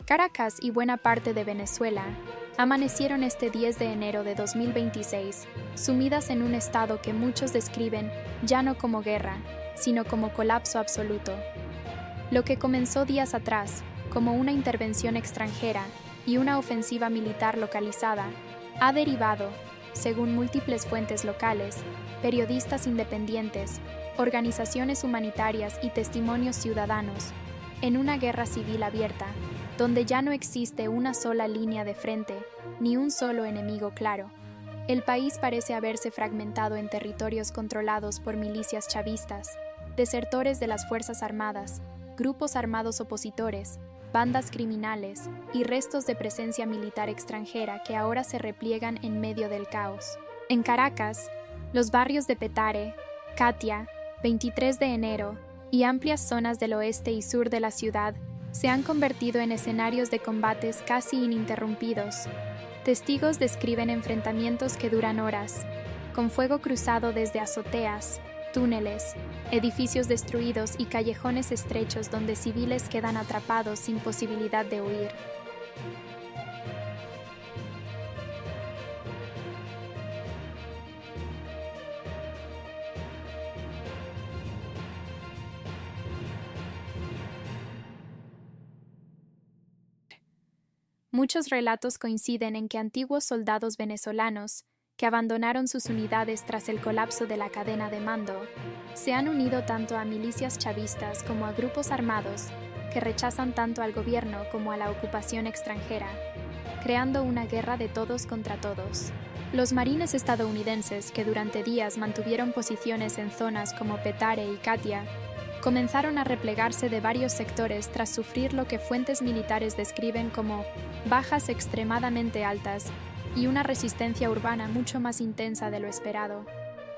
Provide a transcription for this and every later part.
Caracas y buena parte de Venezuela amanecieron este 10 de enero de 2026, sumidas en un estado que muchos describen ya no como guerra, sino como colapso absoluto. Lo que comenzó días atrás, como una intervención extranjera y una ofensiva militar localizada, ha derivado, según múltiples fuentes locales, periodistas independientes, organizaciones humanitarias y testimonios ciudadanos, en una guerra civil abierta, donde ya no existe una sola línea de frente, ni un solo enemigo claro. El país parece haberse fragmentado en territorios controlados por milicias chavistas, desertores de las Fuerzas Armadas, grupos armados opositores, bandas criminales y restos de presencia militar extranjera que ahora se repliegan en medio del caos. En Caracas, los barrios de Petare, Catia, 23 de enero y amplias zonas del oeste y sur de la ciudad se han convertido en escenarios de combates casi ininterrumpidos. Testigos describen enfrentamientos que duran horas, con fuego cruzado desde azoteas, túneles, edificios destruidos y callejones estrechos donde civiles quedan atrapados sin posibilidad de huir. Muchos relatos coinciden en que antiguos soldados venezolanos, que abandonaron sus unidades tras el colapso de la cadena de mando, se han unido tanto a milicias chavistas como a grupos armados que rechazan tanto al gobierno como a la ocupación extranjera, creando una guerra de todos contra todos. Los marines estadounidenses, que durante días mantuvieron posiciones en zonas como Petare y Catia, comenzaron a replegarse de varios sectores tras sufrir lo que fuentes militares describen como bajas extremadamente altas y una resistencia urbana mucho más intensa de lo esperado.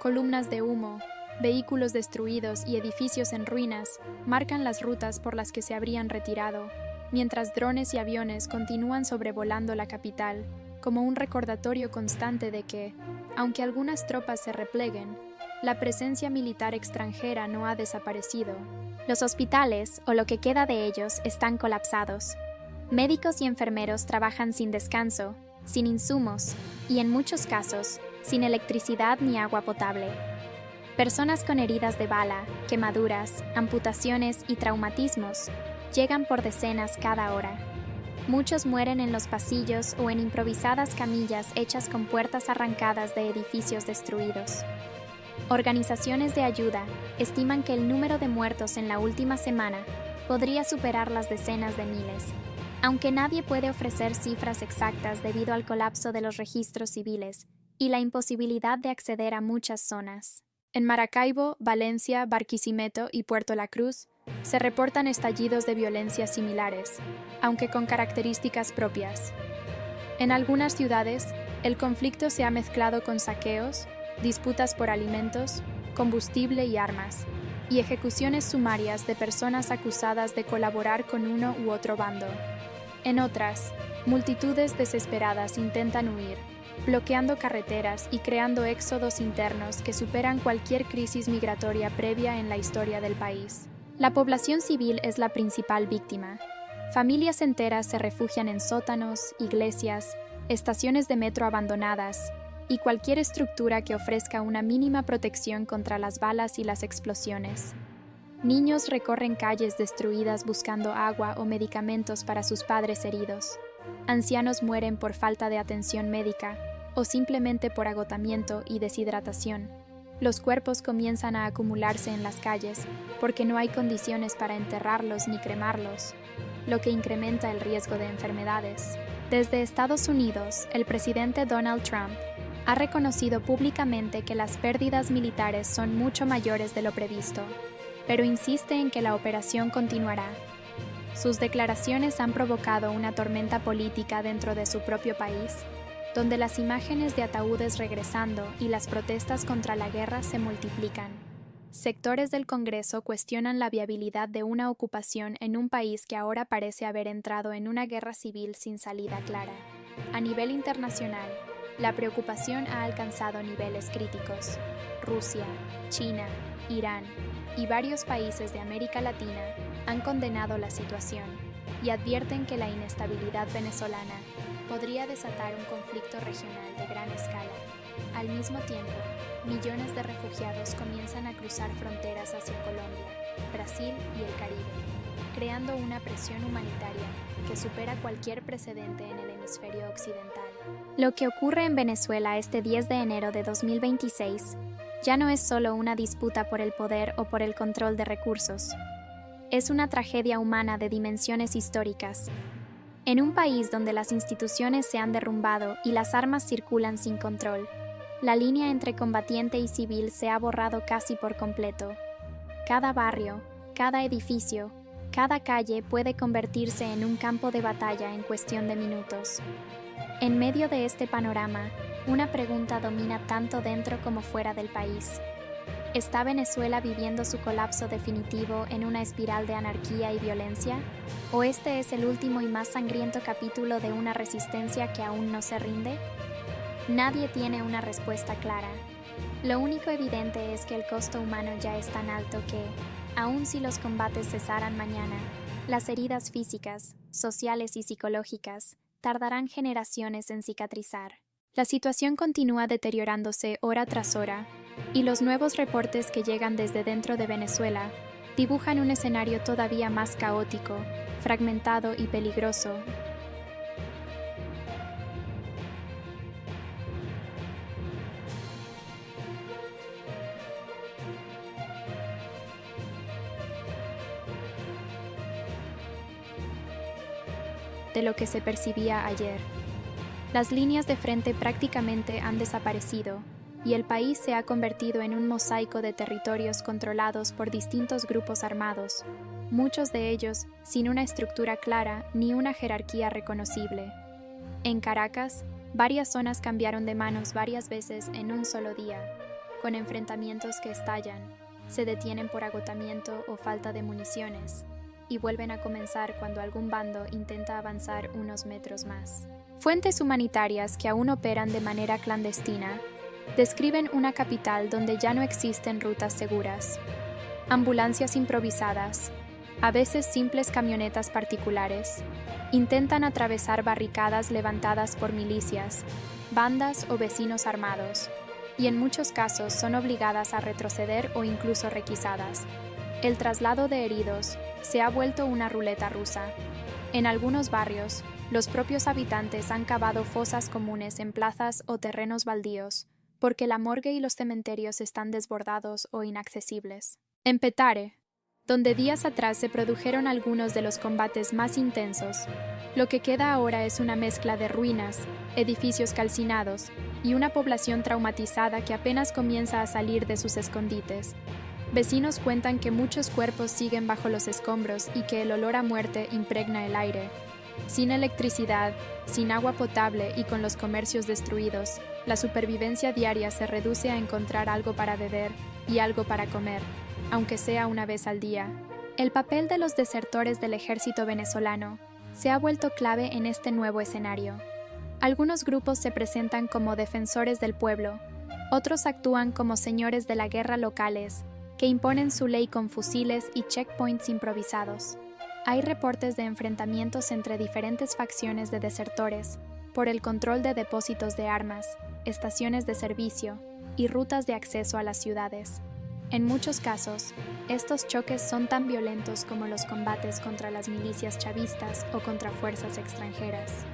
Columnas de humo, vehículos destruidos y edificios en ruinas marcan las rutas por las que se habrían retirado, mientras drones y aviones continúan sobrevolando la capital, como un recordatorio constante de que, aunque algunas tropas se repleguen, la presencia militar extranjera no ha desaparecido. Los hospitales, o lo que queda de ellos, están colapsados. Médicos y enfermeros trabajan sin descanso, sin insumos y, en muchos casos, sin electricidad ni agua potable. Personas con heridas de bala, quemaduras, amputaciones y traumatismos llegan por decenas cada hora. Muchos mueren en los pasillos o en improvisadas camillas hechas con puertas arrancadas de edificios destruidos. Organizaciones de ayuda estiman que el número de muertos en la última semana podría superar las decenas de miles, aunque nadie puede ofrecer cifras exactas debido al colapso de los registros civiles y la imposibilidad de acceder a muchas zonas. En Maracaibo, Valencia, Barquisimeto y Puerto La Cruz se reportan estallidos de violencia similares, aunque con características propias. En algunas ciudades, el conflicto se ha mezclado con saqueos, disputas por alimentos, combustible y armas, y ejecuciones sumarias de personas acusadas de colaborar con uno u otro bando. En otras, multitudes desesperadas intentan huir, bloqueando carreteras y creando éxodos internos que superan cualquier crisis migratoria previa en la historia del país. La población civil es la principal víctima. Familias enteras se refugian en sótanos, iglesias, estaciones de metro abandonadas, y cualquier estructura que ofrezca una mínima protección contra las balas y las explosiones. Niños recorren calles destruidas buscando agua o medicamentos para sus padres heridos. Ancianos mueren por falta de atención médica o simplemente por agotamiento y deshidratación. Los cuerpos comienzan a acumularse en las calles porque no hay condiciones para enterrarlos ni cremarlos, lo que incrementa el riesgo de enfermedades. Desde Estados Unidos, el presidente Donald Trump ha reconocido públicamente que las pérdidas militares son mucho mayores de lo previsto, pero insiste en que la operación continuará. Sus declaraciones han provocado una tormenta política dentro de su propio país, donde las imágenes de ataúdes regresando y las protestas contra la guerra se multiplican. Sectores del Congreso cuestionan la viabilidad de una ocupación en un país que ahora parece haber entrado en una guerra civil sin salida clara. A nivel internacional, la preocupación ha alcanzado niveles críticos. Rusia, China, Irán y varios países de América Latina han condenado la situación, y advierten que la inestabilidad venezolana podría desatar un conflicto regional de gran escala. Al mismo tiempo, millones de refugiados comienzan a cruzar fronteras hacia Colombia, Brasil y el Caribe, creando una presión humanitaria que supera cualquier precedente en el hemisferio occidental. Lo que ocurre en Venezuela este 10 de enero de 2026 ya no es solo una disputa por el poder o por el control de recursos. Es una tragedia humana de dimensiones históricas. En un país donde las instituciones se han derrumbado y las armas circulan sin control, la línea entre combatiente y civil se ha borrado casi por completo. Cada barrio, cada edificio, cada calle puede convertirse en un campo de batalla en cuestión de minutos. En medio de este panorama, una pregunta domina tanto dentro como fuera del país. ¿Está Venezuela viviendo su colapso definitivo en una espiral de anarquía y violencia? ¿O este es el último y más sangriento capítulo de una resistencia que aún no se rinde? Nadie tiene una respuesta clara. Lo único evidente es que el costo humano ya es tan alto que, aun si los combates cesaran mañana, las heridas físicas, sociales y psicológicas tardarán generaciones en cicatrizar. La situación continúa deteriorándose hora tras hora, y los nuevos reportes que llegan desde dentro de Venezuela dibujan un escenario todavía más caótico, fragmentado y peligroso. De lo que se percibía ayer. Las líneas de frente prácticamente han desaparecido, y el país se ha convertido en un mosaico de territorios controlados por distintos grupos armados, muchos de ellos sin una estructura clara ni una jerarquía reconocible. En Caracas, varias zonas cambiaron de manos varias veces en un solo día, con enfrentamientos que estallan, se detienen por agotamiento o falta de municiones, y vuelven a comenzar cuando algún bando intenta avanzar unos metros más. Fuentes humanitarias que aún operan de manera clandestina describen una capital donde ya no existen rutas seguras. Ambulancias improvisadas, a veces simples camionetas particulares, intentan atravesar barricadas levantadas por milicias, bandas o vecinos armados, y en muchos casos son obligadas a retroceder o incluso requisadas. El traslado de heridos se ha vuelto una ruleta rusa. En algunos barrios, los propios habitantes han cavado fosas comunes en plazas o terrenos baldíos, porque la morgue y los cementerios están desbordados o inaccesibles. En Petare, donde días atrás se produjeron algunos de los combates más intensos, lo que queda ahora es una mezcla de ruinas, edificios calcinados y una población traumatizada que apenas comienza a salir de sus escondites. Vecinos cuentan que muchos cuerpos siguen bajo los escombros y que el olor a muerte impregna el aire. Sin electricidad, sin agua potable y con los comercios destruidos, la supervivencia diaria se reduce a encontrar algo para beber y algo para comer, aunque sea una vez al día. El papel de los desertores del ejército venezolano se ha vuelto clave en este nuevo escenario. Algunos grupos se presentan como defensores del pueblo, otros actúan como señores de la guerra locales, que imponen su ley con fusiles y checkpoints improvisados. Hay reportes de enfrentamientos entre diferentes facciones de desertores por el control de depósitos de armas, estaciones de servicio y rutas de acceso a las ciudades. En muchos casos, estos choques son tan violentos como los combates contra las milicias chavistas o contra fuerzas extranjeras.